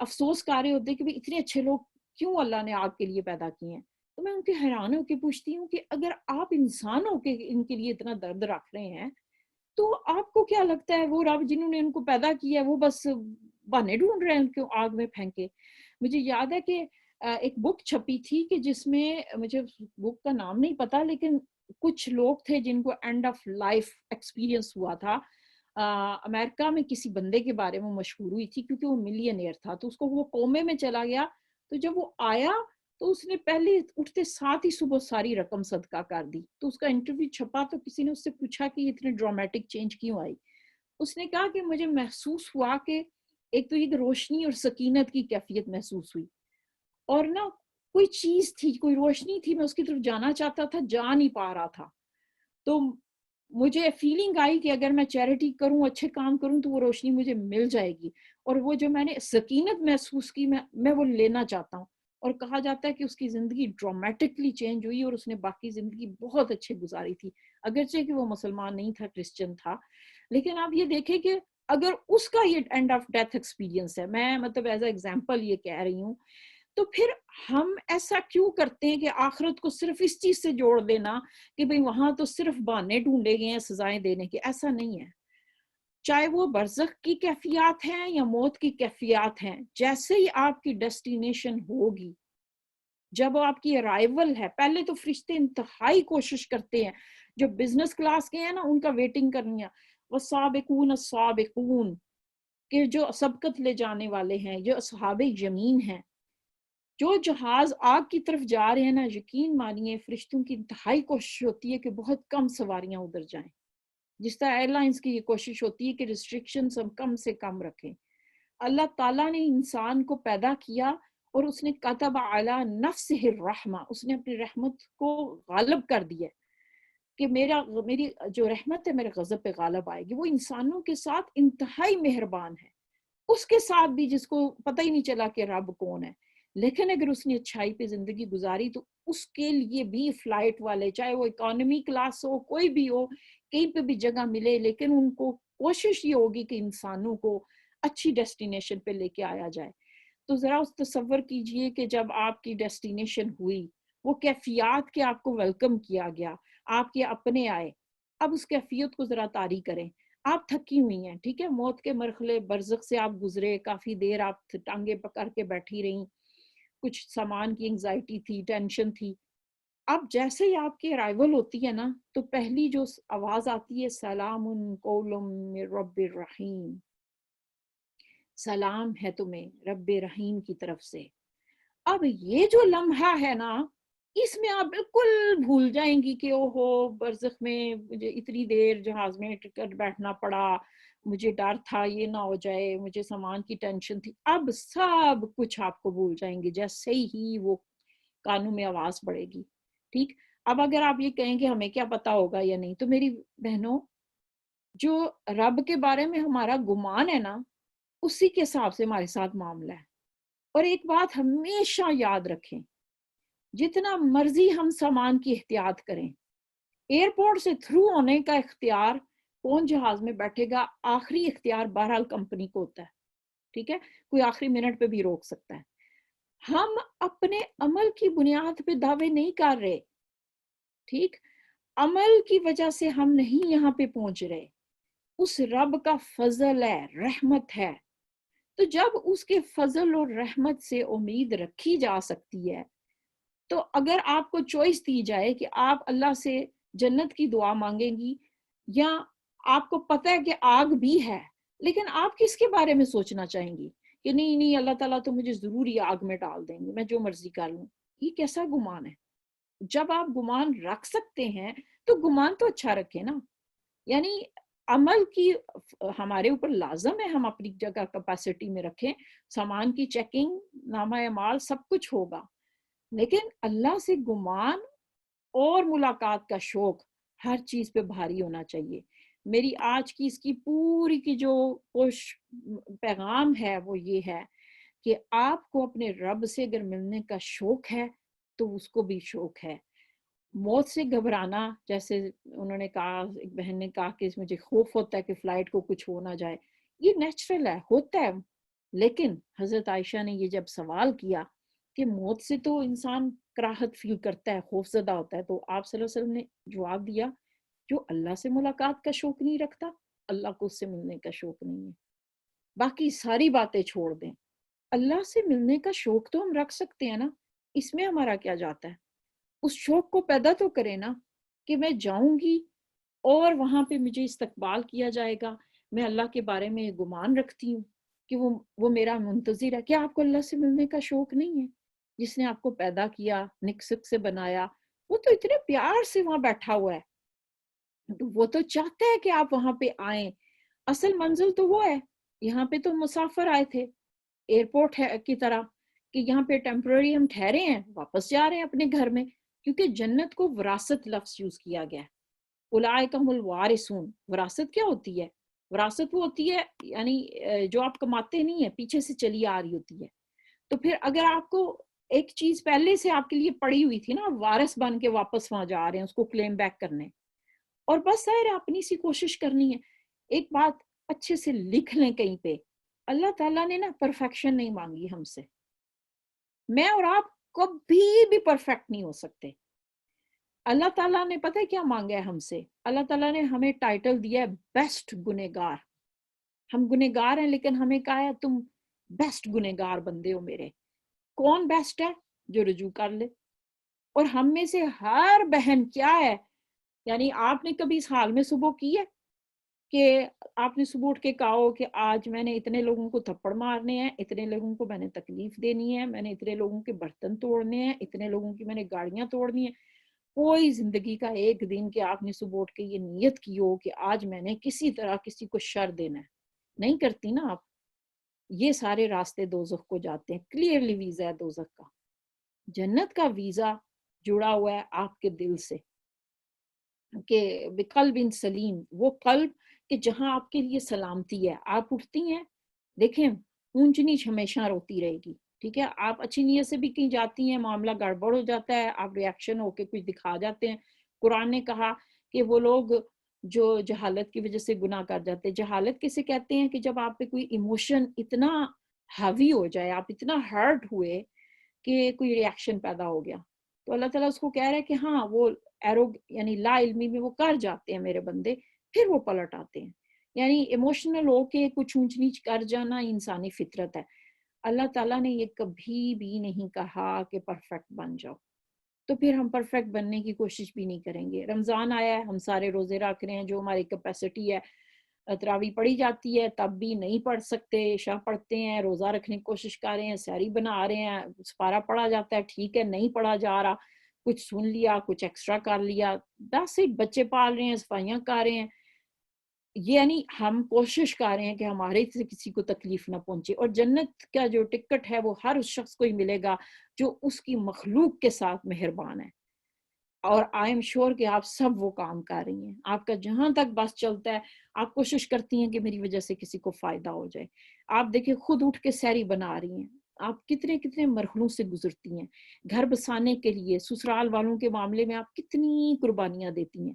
افسوس کر رہے ہوتے ہیں کہ بھئی اتنے اچھے لوگ کیوں اللہ نے آپ کے لیے پیدا کیے ہیں. تو میں ان کے حیران ہو کے پوچھتی ہوں کہ اگر آپ انسان ہو کے ان کے لیے اتنا درد رکھ رہے ہیں تو آپ کو کیا لگتا ہے وہ رب جنہوں نے ان کو پیدا کیا ہے وہ بس بہانے ڈھونڈ رہے ہیں ان کو آگ میں پھینکے؟ مجھے یاد ہے کہ ایک بک چھپی تھی کہ جس میں مجھے بک کا نام نہیں پتا، لیکن کچھ لوگ تھے جن کو اینڈ آف لائف ایکسپیرینس ہوا تھا. امریکہ میں کسی بندے کے بارے میں مشہور ہوئی تھی کیونکہ وہ ملینئر تھا، تو اس کو وہ کومے میں چلا گیا، تو جب وہ آیا تو اس نے پہلے اٹھتے ساتھ ہی صبح ساری رقم صدقہ کر دی. تو اس کا انٹرویو چھپا تو کسی نے اس سے پوچھا کہ یہ اتنے ڈرامیٹک چینج کیوں آئی؟ اس نے کہا کہ مجھے محسوس ہوا کہ ایک تو یہ روشنی اور سکینت کی کیفیت محسوس ہوئی، اور نا کوئی چیز تھی، کوئی روشنی تھی، میں اس کی طرف جانا چاہتا تھا، جا نہیں پا رہا تھا. تو مجھے فیلنگ آئی کہ اگر میں چیریٹی کروں، اچھے کام کروں تو وہ روشنی مجھے مل جائے گی، اور وہ جو میں نے سکینت محسوس کی میں وہ لینا چاہتا ہوں. اور کہا جاتا ہے کہ اس کی زندگی ڈرامیٹکلی چینج ہوئی اور اس نے باقی زندگی بہت اچھے گزاری تھی، اگرچہ کہ وہ مسلمان نہیں تھا، کرسچن تھا. لیکن آپ یہ دیکھیں کہ اگر اس کا یہ اینڈ آف ڈیتھ ایکسپیرینس ہے، میں مطلب ایز اے ایگزامپل یہ کہہ رہی ہوں، تو پھر ہم ایسا کیوں کرتے ہیں کہ آخرت کو صرف اس چیز سے جوڑ دینا کہ بھئی وہاں تو صرف بہانے ڈھونڈے گئے ہیں سزائیں دینے کے؟ ایسا نہیں ہے. چاہے وہ برزخ کی کیفیات ہیں یا موت کی کیفیات ہیں، جیسے ہی آپ کی ڈیسٹینیشن ہوگی، جب آپ کی ارائیول ہے، پہلے تو فرشتے انتہائی کوشش کرتے ہیں، جو بزنس کلاس کے ہیں نا ان کا ویٹنگ کرنی ہے، والسابقون السابقون، کہ جو سبقت لے جانے والے ہیں، جو اصحاب یمین ہیں، جو جہاز آگ کی طرف جا رہے ہیں نا، یقین مانیے فرشتوں کی انتہائی کوشش ہوتی ہے کہ بہت کم سواریاں ادھر جائیں. جس طرح ایئر لائنز کی یہ کوشش ہوتی ہے کہ ریسٹرکشنز ہم کم سے کم رکھیں. اللہ تعالیٰ نے انسان کو پیدا کیا اور اس نے کتب علی نفسہ الرحمہ، اس نے اپنی رحمت کو غالب کر دیا کہ میری جو رحمت ہے میرے غضب پہ غالب آئے گی. وہ انسانوں کے ساتھ انتہائی مہربان ہے، اس کے ساتھ بھی جس کو پتہ ہی نہیں چلا کہ رب کون ہے. لیکن اگر اس نے اچھائی پہ زندگی گزاری تو اس کے لیے بھی فلائٹ والے، چاہے وہ اکانومی کلاس ہو، کوئی بھی ہو، کہیں پہ بھی جگہ ملے، لیکن ان کو کوشش یہ ہوگی کہ انسانوں کو اچھی ڈیسٹینیشن پہ لے کے آیا جائے. تو ذرا اس تصور کیجئے کہ جب آپ کی ڈیسٹینیشن ہوئی، وہ کیفیات کے آپ کو ویلکم کیا گیا، آپ کے اپنے آئے، اب اس کیفیت کو ذرا طاری کریں. آپ تھکی ہوئی ہیں، ٹھیک ہے، موت کے مرحلے برزخ سے آپ گزرے، کافی دیر آپ ٹانگیں پکڑ کے بیٹھی رہیں، کچھ سامان کی انگزائٹی تھی، ٹینشن تھی. اب جیسے ہی آپ کی ارائیول ہوتی ہے نا تو پہلی جو آواز آتی ہے، سلام قول من رب الرحیم، سلام ہے تمہیں رب رحیم کی طرف سے. اب یہ جو لمحہ ہے نا، اس میں آپ بالکل بھول جائیں گی کہ اوہو برزخ میں مجھے اتنی دیر جہاز میں ٹکٹ بیٹھنا پڑا، مجھے ڈر تھا یہ نہ ہو جائے، مجھے سامان کی ٹینشن تھی. اب سب کچھ آپ کو بھول جائیں گے جیسے ہی وہ کانوں میں آواز پڑے گی. ٹھیک، اب اگر آپ یہ کہیں کہ ہمیں کیا پتا ہوگا یا نہیں، تو میری بہنوں، جو رب کے بارے میں ہمارا گمان ہے نا، اسی کے حساب سے ہمارے ساتھ معاملہ ہے. اور ایک بات ہمیشہ یاد رکھیں، جتنا مرضی ہم سامان کی احتیاط کریں، ایئرپورٹ سے تھرو ہونے کا اختیار کون جہاز میں بیٹھے گا، آخری اختیار بہرحال کمپنی کو ہوتا ہے، ٹھیک ہے، کوئی آخری منٹ پہ بھی روک سکتا ہے. ہم اپنے عمل کی بنیاد پہ دعوے نہیں کر رہے، ٹھیک، عمل کی وجہ سے ہم نہیں یہاں پہ پہنچ رہے، اس رب کا فضل ہے، رحمت ہے. تو جب اس کے فضل اور رحمت سے امید رکھی جا سکتی ہے، تو اگر آپ کو چوائس دی جائے کہ آپ اللہ سے جنت کی دعا مانگیں گی یا آپ کو پتہ ہے کہ آگ بھی ہے لیکن آپ کس کے بارے میں سوچنا چاہیں گی کہ نہیں نہیں اللہ تعالیٰ تو مجھے ضرور ہی آگ میں ڈال دیں گے، میں جو مرضی کر لوں. یہ کیسا گمان ہے؟ جب آپ گمان رکھ سکتے ہیں تو گمان تو اچھا رکھیں نا. یعنی عمل کی ہمارے اوپر لازم ہے ہم اپنی جگہ کیپیسٹی میں رکھیں، سامان کی چیکنگ، نامہ اعمال سب کچھ ہوگا، لیکن اللہ سے گمان اور ملاقات کا شوق ہر چیز پہ بھاری ہونا چاہیے. میری آج کی اس کی پوری کی جو پیغام ہے وہ یہ ہے کہ آپ کو اپنے رب سے اگر ملنے کا شوق ہے تو اس کو بھی شوق ہے. موت سے گھبرانا، جیسے انہوں نے کہا، ایک بہن نے کہا کہ مجھے خوف ہوتا ہے کہ فلائٹ کو کچھ ہو نہ جائے، یہ نیچرل ہے، ہوتا ہے. لیکن حضرت عائشہ نے یہ جب سوال کیا کہ موت سے تو انسان کراہت فیل کرتا ہے، خوف زدہ ہوتا ہے، تو آپ صلی اللہ علیہ وسلم نے جواب دیا جو اللہ سے ملاقات کا شوق نہیں رکھتا اللہ کو اس سے ملنے کا شوق نہیں ہے. باقی ساری باتیں چھوڑ دیں، اللہ سے ملنے کا شوق تو ہم رکھ سکتے ہیں نا، اس میں ہمارا کیا جاتا ہے؟ اس شوق کو پیدا تو کریں نا کہ میں جاؤں گی اور وہاں پہ مجھے استقبال کیا جائے گا، میں اللہ کے بارے میں گمان رکھتی ہوں کہ وہ میرا منتظر ہے. کیا آپ کو اللہ سے ملنے کا شوق نہیں ہے؟ جس نے آپ کو پیدا کیا، نکسک سے بنایا، وہ تو اتنے پیار سے وہاں بیٹھا ہوا ہے، وہ تو چاہتا ہے کہ آپ وہاں پہ آئیں. اصل منزل تو وہ ہے، یہاں پہ تو مسافر آئے تھے ایئرپورٹ کی طرح کہ یہاں پہ ٹیمپرری ہم ٹھہرے ہیں، واپس جا رہے ہیں اپنے گھر میں، کیونکہ جنت کو وراثت لفظ یوز کیا گیا ہے. اولئک هم الوارثون. وراثت کیا ہوتی ہے؟ وراثت وہ ہوتی ہے یعنی جو آپ کماتے نہیں ہیں، پیچھے سے چلی آ رہی ہوتی ہے. تو پھر اگر آپ کو ایک چیز پہلے سے آپ کے لیے پڑی ہوئی تھی نا، وارث بن کے واپس وہاں جا رہے ہیں اس کو کلیم بیک کرنے، اور بس ظاہر ہے اپنی سی کوشش کرنی ہے. ایک بات اچھے سے لکھ لیں کہیں پہ، اللہ تعالیٰ نے نا پرفیکشن نہیں مانگی ہم سے. میں اور آپ کبھی بھی پرفیکٹ نہیں ہو سکتے. اللہ تعالیٰ نے پتہ ہے کیا مانگا ہے ہم سے؟ اللہ تعالیٰ نے ہمیں ٹائٹل دیا ہے بیسٹ گنہگار. ہم گنہگار ہیں لیکن ہمیں کہا ہے تم بیسٹ گنہگار بندے ہو میرے. کون بیسٹ ہے؟ جو رجوع کر لے. اور ہم میں سے ہر بہن کیا ہے، یعنی آپ نے کبھی اس حال میں صبح کی ہے کہ آپ نے صبح اٹھ کے کہا ہو کہ آج میں نے اتنے لوگوں کو تھپڑ مارنے ہیں، اتنے لوگوں کو میں نے تکلیف دینی ہے، میں نے اتنے لوگوں کے برتن توڑنے ہیں، اتنے لوگوں کی میں نے گاڑیاں توڑنی ہیں. کوئی زندگی کا ایک دن کہ آپ نے صبح اٹھ کے یہ نیت کی ہو کہ آج میں نے کسی طرح کسی کو شر دینا ہے، نہیں کرتی نا آپ. یہ سارے راستے دوزخ کو جاتے ہیں. کلیئرلی ویزا ہے دوزخ کا. جنت کا ویزا جڑا ہوا ہے آپ کے دل سے کہ بقلب سلیم، وہ قلب کہ جہاں آپ کے لیے سلامتی ہے. آپ اٹھتی ہیں، دیکھیں اونچ نیچ ہمیشہ روتی رہے گی، ٹھیک ہے. آپ اچھی نیت سے بھی کہیں جاتی ہیں، معاملہ گڑبڑ ہو جاتا ہے، آپ ریاکشن ہو کے کچھ دکھا جاتے ہیں. قرآن نے کہا کہ وہ لوگ جو جہالت کی وجہ سے گناہ کر جاتے ہیں. جہالت کسے کہتے ہیں؟ کہ جب آپ پہ کوئی ایموشن اتنا ہیوی ہو جائے، آپ اتنا ہرٹ ہوئے کہ کوئی ریاکشن پیدا ہو گیا. تو اللہ تعالیٰ اس کو کہہ رہا ہے کہ ہاں وہ یعنی لا علمی میں وہ کر جاتے ہیں میرے بندے، پھر وہ پلٹ آتے ہیں. یعنی ایموشنل ہو کے کچھ اونچ نیچ کر جانا انسانی فطرت ہے. اللہ تعالیٰ نے یہ کبھی بھی نہیں کہا کہ پرفیکٹ بن جاؤ، تو پھر ہم پرفیکٹ بننے کی کوشش بھی نہیں کریں گے. رمضان آیا ہے، ہم سارے روزے رکھ رہے ہیں، جو ہماری کیپیسٹی ہے. تراویح پڑھی جاتی ہے تب بھی نہیں پڑھ سکتے، عشاء پڑھتے ہیں، روزہ رکھنے کی کوشش کر رہے ہیں، سحری بنا رہے ہیں، سپارہ پڑھا جاتا ہے، ٹھیک ہے، نہیں پڑھا جا رہا، کچھ سن لیا، کچھ ایکسٹرا کر لیا، 10 بچے پال رہے ہیں، صفائیاں کر رہے ہیں. یعنی ہم کوشش کر رہے ہیں کہ ہمارے سے کسی کو تکلیف نہ پہنچے. اور جنت کا جو ٹکٹ ہے وہ ہر اس شخص کو ہی ملے گا جو اس کی مخلوق کے ساتھ مہربان ہے. اور آئی ایم شور کہ آپ سب وہ کام کر رہی ہیں. آپ کا جہاں تک بس چلتا ہے آپ کوشش کرتی ہیں کہ میری وجہ سے کسی کو فائدہ ہو جائے. آپ دیکھیں خود اٹھ کے سحری بنا رہی ہیں، آپ کتنے کتنے مرحلوں سے گزرتی ہیں. گھر بسانے کے لیے سسرال والوں کے معاملے میں آپ کتنی قربانیاں دیتی ہیں.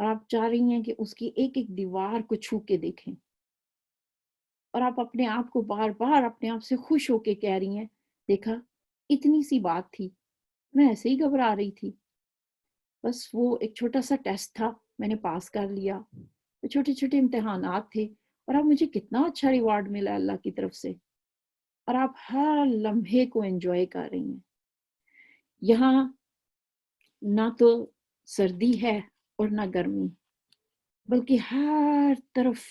اور آپ چاہ رہی ہیں کہ اس کی ایک ایک دیوار کو چھو کے دیکھیں, اور آپ اپنے آپ کو بار بار اپنے آپ سے خوش ہو کے کہہ رہی ہیں, دیکھا اتنی سی بات تھی, میں ایسے ہی گھبرا رہی تھی, بس وہ ایک چھوٹا سا ٹیسٹ تھا, میں نے پاس کر لیا, وہ چھوٹے چھوٹے امتحانات تھے, اور اب مجھے کتنا اچھا ریوارڈ ملا اللہ کی طرف سے, اور آپ ہر لمحے کو انجوائے کر رہی ہیں. یہاں نہ تو سردی ہے اور نہ گرمی, بلکہ ہر طرف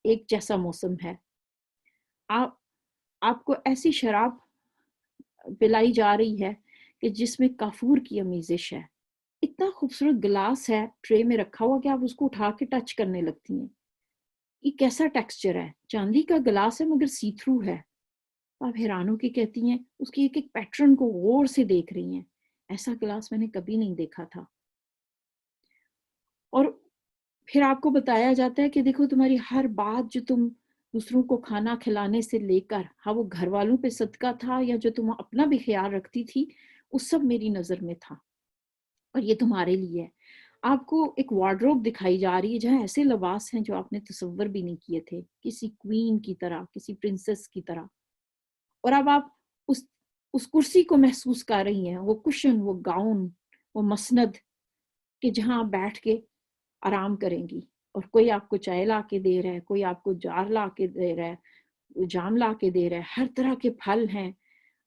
ایک جیسا موسم ہے. آپ کو ایسی شراب پلائی جا رہی ہے کہ جس میں کافور کی آمیزش ہے. اتنا خوبصورت گلاس ہے ٹرے میں رکھا ہوا کہ آپ اس کو اٹھا کے ٹچ کرنے لگتی ہیں. یہ کیسا ٹیکسچر ہے, چاندی کا گلاس ہے مگر سی تھرو ہے. آپ حیران ہو کے کہتی ہیں, اس کی ایک ایک پیٹرن کو غور سے دیکھ رہی ہیں, ایسا گلاس میں نے کبھی نہیں دیکھا تھا. اور پھر آپ کو بتایا جاتا ہے کہ دیکھو تمہاری ہر بات جو تم دوسروں کو کھانا کھلانے سے لے کر, ہاں وہ گھر والوں پہ صدقہ تھا یا جو تم اپنا بھی خیال رکھتی تھی, وہ سب میری نظر میں تھا, اور یہ تمہارے لیے ہے. آپ کو ایک وارڈروب دکھائی جا رہی ہے جہاں ایسے لباس ہیں جو آپ نے تصور بھی نہیں کیے تھے, کسی کوئین کی طرح, کسی پرنسس کی طرح. اور اب آپ اس کرسی کو محسوس کر رہی ہیں, وہ کشن, وہ گاؤن, وہ مسند, کہ جہاں آپ بیٹھ کے آرام کریں گی, اور کوئی آپ کو چائے لا کے دے رہا ہے, کوئی آپ کو جار لا کے دے رہا ہے, جام لا کے دے رہا ہے, ہر طرح کے پھل ہیں,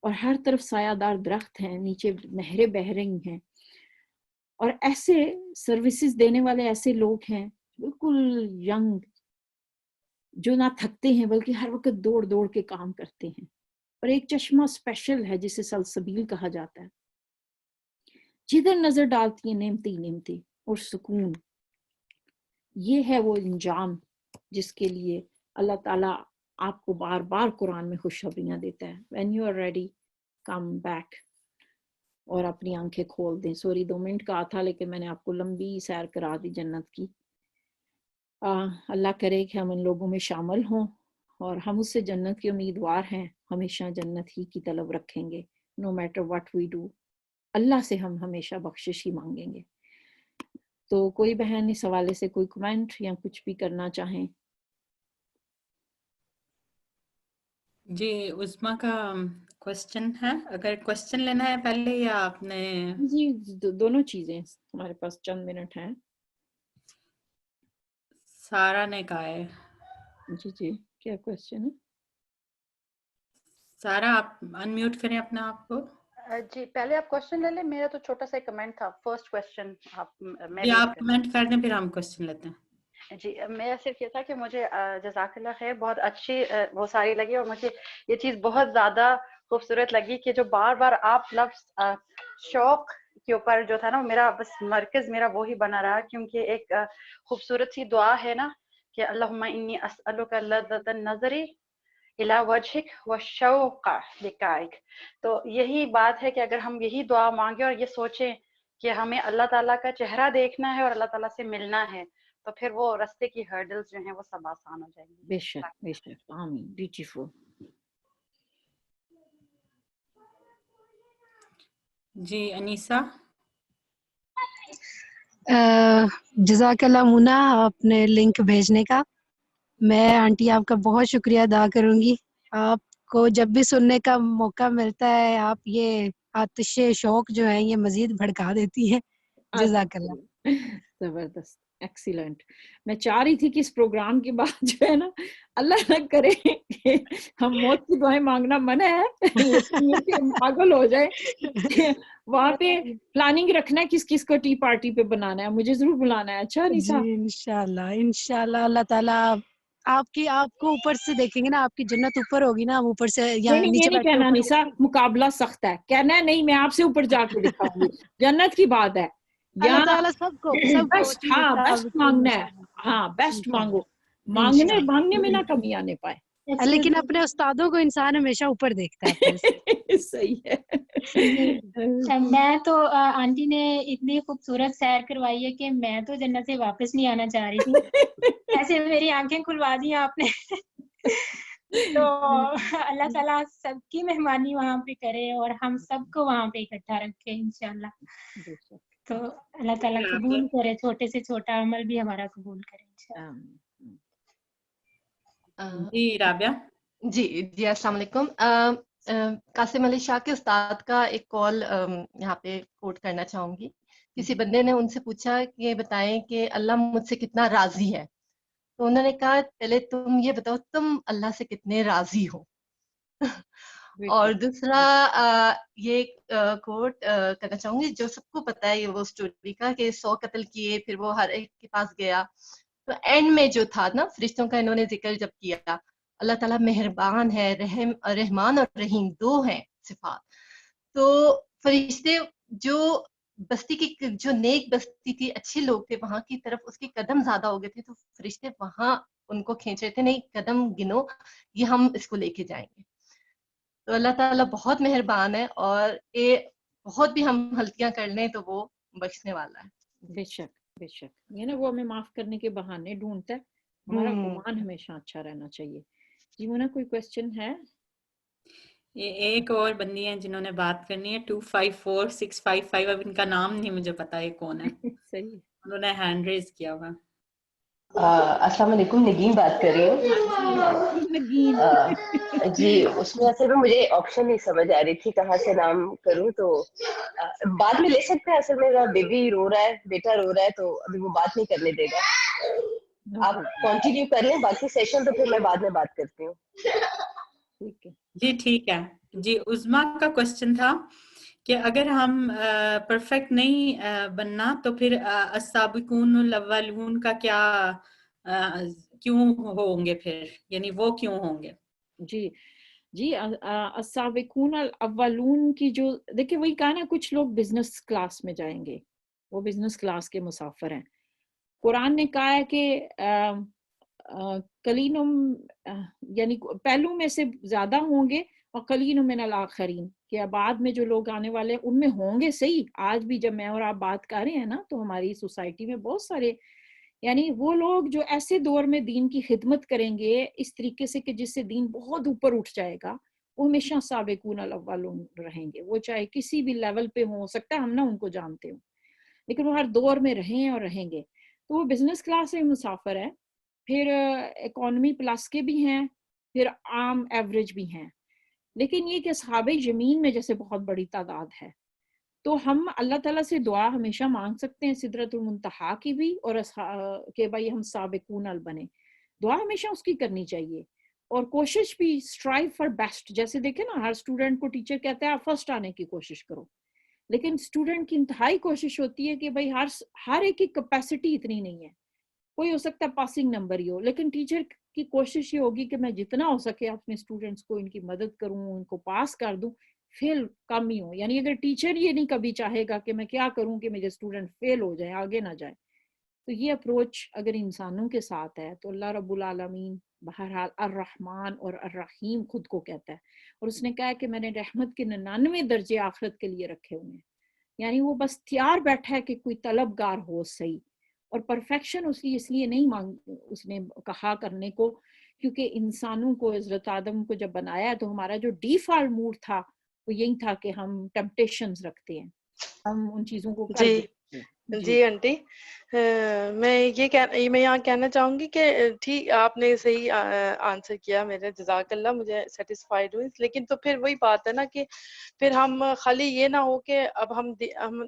اور ہر طرف سایہ دار درخت ہیں, نیچے نہریں بہہ رہی ہیں, اور ایسے سروسز دینے والے ایسے لوگ ہیں بالکل ینگ, جو نہ تھکتے ہیں بلکہ ہر وقت دوڑ دوڑ کے کام کرتے ہیں. اور ایک چشمہ اسپیشل ہے جسے سلسبیل کہا جاتا ہے, جدھر نظر ڈالتی ہیں نعمتی نعمتی اور سکون. یہ ہے وہ انجام جس کے لیے اللہ تعالیٰ آپ کو بار بار قرآن میں خوشخبریاں دیتا ہے. when you are ready come back, اور اپنی آنکھیں کھول دیں. سوری 2 منٹ کا تھا, لیکن میں نے آپ کو لمبی سیر کرا دی جنت کی. اللہ کرے کہ ہم ان لوگوں میں شامل ہوں, اور ہم اس سے جنت کے امیدوار ہیں, ہمیشہ جنت ہی کی طلب رکھیں گے. no matter what we do, اللہ سے ہم ہمیشہ بخشش ہی مانگیں گے. تو کوئی بہن اس حوالے سے کوئی کمنٹ یا کچھ بھی کرنا چاہیں؟ جی عظما کا کوشچن ہے, اگر کوشچن لینا ہے پہلے یا آپ نے؟ جی دونوں چیزیں, ہمارے پاس چند منٹ ہیں. سارا نے کہا ہے. جی جی, کیا کوشچن ہے؟ سارا آپ انمیوٹ کریں اپنا آپ کو. جی پہلے آپ کوشچن لے لیں, میرا تو چھوٹا سا کمنٹ تھا. فرسٹ کوشچن جی آپ کمنٹ کر دیں, پھر ہم کوشچن لیتے ہیں. جی میرا صرف یہ تھا کہ مجھے جزاک اللہ خیر بہت اچھی وہ ساری لگی, اور مجھے یہ چیز بہت زیادہ خوبصورت لگی کہ جو بار بار آپ لفظ شوق کے اوپر جو تھا نا, میرا بس مرکز میرا وہی بنا رہا, کیونکہ ایک خوبصورت سی دعا ہے نا کہ اللہم انی اسألک لذۃ النظر الی وجہک والشوق لقائک. تو یہی بات ہے کہ اگر ہم یہی دعا مانگیں اور یہ سوچیں کہ ہمیں اللہ تعالیٰ کا چہرہ دیکھنا ہے اور اللہ تعالیٰ سے ملنا ہے, تو پھر وہ رستے کی ہرڈلز جو ہیں وہ سب آسان ہو جائیں گی. بے شک بے شک, آمین. بیوٹیفل. جی انیسا. جزاک اللہ مونا آپ نے لنک بھیجنے کا. میں آنٹی آپ کا بہت شکریہ ادا کروں گی. آپ کو جب بھی سننے کا موقع ملتا ہے آپ یہ آتش شوق جو ہے یہ مزید بھڑکا دیتی ہے. جزاک اللہ. زبردست, ایکسیلنٹ. میں چاہ رہی تھی کہ اس پروگرام کے بعد جو ہے نا, اللہ نہ کرے کہ ہم موت کی دعائیں مانگنا منع ہے, لیکن یہ کہ ہم پاگل ہو جائیں. وہاں پہ پلاننگ رکھنا ہے کس کس کو ٹی پارٹی پہ بنانا ہے, مجھے ضرور بلانا ہے. اچھا نیسا؟ جی انشاءاللہ اللہ تعالیٰ آپ کو اوپر سے دیکھیں گے نا, آپ کی جنت اوپر ہوگی نا, ہم اوپر سے یا نہیں, یہ نیچے نہیں بیٹھ کے کہنا اوپر نیسا, مقابلہ سخت ہے. کہنا ہے نہیں, میں آپ سے اوپر جا کے دکھاؤں گی. جنت کی بات ہے. اللہ تعالیٰ سب کو بیسٹ, ہاں بیسٹ مانگنا ہے. ہاں بیسٹ مانگو, مانگنے میں نہ کمی آنے پائے. لیکن اپنے استادوں کو انسان ہمیشہ اوپر دیکھتا ہے اپنے سے. صحیح ہے. میں تو آنٹی نے اتنی خوبصورت سیر کروائی ہے کہ میں تو جنت سے واپس نہیں آنا چاہ رہی تھی. ایسے میری آنکھیں کھلوا دی آپ نے. تو اللہ تعالیٰ سب کی مہمانی وہاں پہ کرے اور ہم سب کو وہاں پہ اکٹھا رکھے انشاءاللہ. تو اللہ تعالیٰ قبول کرے, چھوٹے سے چھوٹا عمل بھی ہمارا قبول کرے انشاءاللہ. جی رابعہ. جی السلام علیکم. قاسم علی شاہ کے استاد کا ایک کال یہاں پہ کوٹ کرنا چاہوں گی. کسی بندے نے ان سے پوچھا کہ بتائیں کہ اللہ مجھ سے کتنا راضی ہے, تو انہوں نے کہا پہلے تم یہ بتاؤ تم اللہ سے کتنے راضی ہو. اور دوسرا یہ کوٹ کرنا چاہوں گی, جو سب کو پتا ہے وہ اسٹوری کا کہ 100 قتل کیے, پھر وہ ہر ایک کے پاس گیا, تو اینڈ میں جو تھا نا فرشتوں کا انہوں نے ذکر جب کیا, اللہ تعالیٰ مہربان ہے, رحمان اور رحیم دو ہیں صفات. تو فرشتے جو بستی کی, جو نیک بستی تھی, اچھے لوگ تھے, وہاں کی طرف اس کے قدم زیادہ ہو گئے تھے, تو فرشتے وہاں ان کو کھینچ رہے تھے, نہیں قدم گنو, یہ ہم اس کو لے کے جائیں گے. تو اللہ تعالیٰ بہت مہربان ہے, اور یہ بہت بھی ہم غلطیاں کر لیں تو وہ بخشنے والا ہے. بے شک بے شک, یہ نا وہ ہمیں معاف کرنے کے بہانے ڈھونڈتا ہے. ہمارا گمان ہمیشہ اچھا رہنا چاہیے. جی مونا کوئی کوشچن ہے؟ ایک اور بندی ہیں جنہوں نے بات کرنی ہے, 254655. اب ان کا نام نہیں مجھے پتا ہے کون ہے. صحیح, انہوں نے ہینڈ ریز کیا ہوا. السلام علیکم, نگین بات کر رہی ہوں. جی اس میں اصل میں مجھے آپشن نہیں سمجھ آ رہی تھی کہاں سے نام کروں, تو بعد میں لے سکتے ہیں. اصل میں میرا بیبی رو رہا ہے, بیٹا رو رہا ہے, تو ابھی وہ بات نہیں کرنے دے گا. آپ کنٹینیو کر لیں باقی سیشن, تو پھر میں بعد میں بات کرتی ہوں. جی ٹھیک ہے. جی عظما کا کوشچن تھا کہ اگر ہم پرفیکٹ نہیں بننا تو پھر السابقون الاولون کا کیا کیوں ہوں گے پھر, یعنی وہ کیوں ہوں گے؟ جی السابقون الاولون کی جو دیکھیں وہی کہا نا, کچھ لوگ بزنس کلاس میں جائیں گے, وہ بزنس کلاس کے مسافر ہیں. قرآن نے کہا ہے کہ قلیلم یعنی پہلو میں سے زیادہ ہوں گے, اور قلیل من الاخرین, کہ بعد میں جو لوگ آنے والے ان میں ہوں گے. صحیح, آج بھی جب میں اور آپ بات کر رہے ہیں نا, تو ہماری سوسائٹی میں بہت سارے یعنی وہ لوگ جو ایسے دور میں دین کی خدمت کریں گے اس طریقے سے کہ جس سے دین بہت اوپر اٹھ جائے گا, وہ ہمیشہ سابقون الاولون رہیں گے. وہ چاہے کسی بھی لیول پہ ہو سکتا ہے ہم نہ ان کو جانتے ہوں, لیکن وہ ہر دور میں رہیں اور رہیں گے. تو وہ بزنس کلاس سے مسافر ہے, پھر اکانومی پلس کے بھی ہیں, پھر عام ایوریج بھی ہیں. لیکن یہ کہ اصحاب یمین میں جیسے بہت بڑی تعداد ہے, تو ہم اللہ تعالیٰ سے دعا ہمیشہ مانگ سکتے ہیں سدرۃ المنتہا کی بھی, اور کہ بھائی ہم سابقون ال بنے. دعا ہمیشہ اس کی کرنی چاہیے, اور کوشش بھی اسٹرائیو فار بیسٹ. جیسے دیکھیں نا, ہر اسٹوڈنٹ کو ٹیچر کہتا ہے آپ فرسٹ آنے کی کوشش کرو, لیکن اسٹوڈنٹ کی انتہائی کوشش ہوتی ہے کہ بھائی ہر ایک کی کیپیسٹی اتنی نہیں ہے. کوئی ہو سکتا ہے پاسنگ نمبر ہی ہو, لیکن ٹیچر کی کوشش یہ ہوگی کہ میں جتنا ہو سکے اپنے اسٹوڈنٹس کو ان کی مدد کروں, ان کو پاس کر دوں, فیل کم ہی ہو. یعنی اگر ٹیچر یہ نہیں کبھی چاہے گا کہ میں کیا کروں کہ میرے اسٹوڈنٹ فیل ہو جائیں, آگے نہ جائے, تو یہ اپروچ اگر انسانوں کے ساتھ ہے تو اللہ رب العالمین بہرحال الرحمن اور الرحیم خود کو کہتا ہے, اور اس نے کہا ہے کہ میں نے رحمت کے 99 درجے آخرت کے لیے رکھے ہوئے ہیں. یعنی وہ بس تیار بیٹھا ہے کہ کوئی طلبگار ہو صحیح. اور پرفیکشن اس لیے نہیں اس نے کہا کرنے کو, کیونکہ انسانوں کو حضرت آدم کو جب بنایا تو ہمارا جو ڈیفالٹ موڈ تھا وہ یہی تھا کہ ہم ٹیمپٹیشنز رکھتے ہیں, ہم ان چیزوں کو کر دیتے ہیں. جی آنٹی, میں یہاں کہنا چاہوں گی کہ ٹھیک آپ نے صحیح آنسر کیا میرے, جزاک اللہ, مجھے سیٹسفائیڈ ہوئی. لیکن تو پھر وہی بات ہے نا کہ پھر ہم خالی یہ نہ ہو کہ اب ہم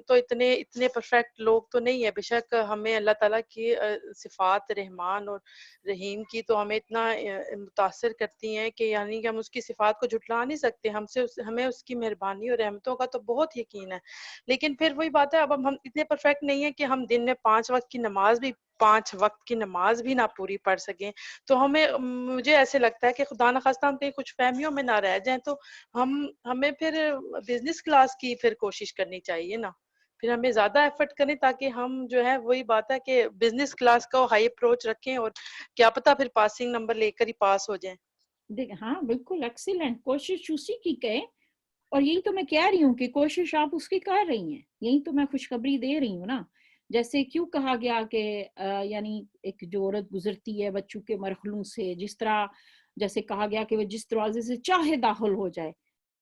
تو اتنے پرفیکٹ لوگ تو نہیں ہے. بے شک ہمیں اللہ تعالیٰ کی صفات رحمان اور رحیم کی تو ہمیں اتنا متاثر کرتی ہیں کہ یعنی کہ ہم اس کی صفات کو جھٹلا نہیں سکتے. ہمیں اس کی مہربانی اور رحمتوں کا تو بہت یقین ہے. لیکن پھر وہی بات ہے, اب ہم اتنے پرفیکٹ نہیں ہے کہ ہم دن میں 5 وقت کی نماز بھی نہ پوری پڑھ سکیں. تو مجھے ایسے لگتا ہے کہ خدا نخواستہ ہم کہیں کچھ فہمیوں میں نہ رہ جائیں, تو ہمیں پھر بزنس کلاس کی پھر کوشش کرنی چاہیے نا. پھر ہمیں زیادہ ایفرٹ کریں تاکہ ہم جو ہے وہی بات ہے کہ بزنس کلاس کا ہائی اپروچ رکھیں, اور کیا پتا پھر پاسنگ نمبر لے کر ہی پاس ہو جائیں. ہاں بالکل ایکسیلنٹ, کوشش اسی کی کریں. اور یہی تو میں کہہ رہی ہوں کہ کوشش آپ اس کی کر رہی ہیں, یہی تو میں خوشخبری دے رہی ہوں نا. جیسے کیوں کہا گیا کہ یعنی ایک جو عورت گزرتی ہے بچوں کے مرحلوں سے, جس طرح جیسے کہا گیا کہ وہ جس دروازے سے چاہے داخل ہو جائے,